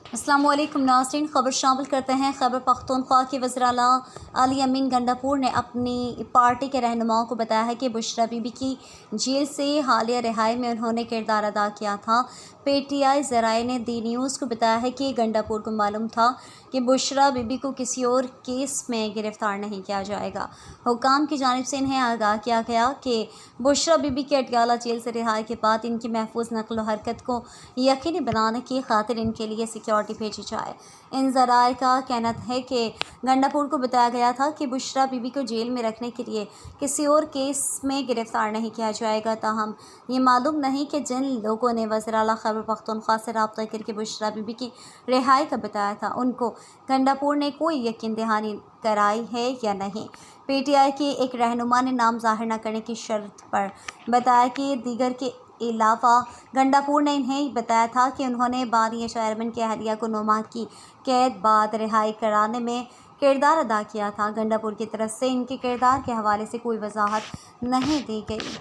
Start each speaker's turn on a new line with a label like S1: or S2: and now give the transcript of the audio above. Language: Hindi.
S1: अस्सलाम वालेकुम नाज़रीन, ख़बर शामिल करते हैं। खैबर पख्तूनख्वा के वज़ीर आला अली अमीन गंडापुर ने अपनी पार्टी के रहनुमाओं को बताया है कि बुशरा बीबी की जेल से हालिया रिहाई में उन्होंने किरदार अदा किया था। पीटीआई ज़राए ने दी न्यूज़ को बताया है कि गंडापुर को मालूम था कि बुशरा बीबी को किसी और केस में गिरफ़्तार नहीं किया जाएगा। हुकाम की जानिब से इन्हें आगाह किया गया कि बुशरा बीबी के अटियाला जेल से रिहाई के बाद इनकी महफूज नकल व हरकत को यकीनी बनाने की खातिर इनके लिए सिक्योरिटी भेजी जाए। इन ज़राए का कहना है कि गंडापुर को बताया गया था कि बुशरा बीबी को जेल में रखने के लिए किसी और केस में गिरफ़्तार नहीं किया जाएगा। ताहम ये मालूम नहीं कि जिन लोगों ने वज़ीर आला खैबर पख्तूनख्वा से रब्ता करके बुशरा बीबी की रिहाई का बताया था उनको गंडापुर ने कोई यकीन दहानी कराई है या नहीं। पीटीआई के एक रहनुमा ने नाम ज़ाहिर न करने की शर्त पर बताया कि दीगर के अलावा गंडापुर ने इन्हें बताया था कि उन्होंने बानी चेयरमैन की अहलिया को 9 माह की कैद बाद रिहाई कराने में किरदार अदा किया था। गंडापुर की तरफ से इनके किरदार के हवाले से कोई वजाहत नहीं दी गई।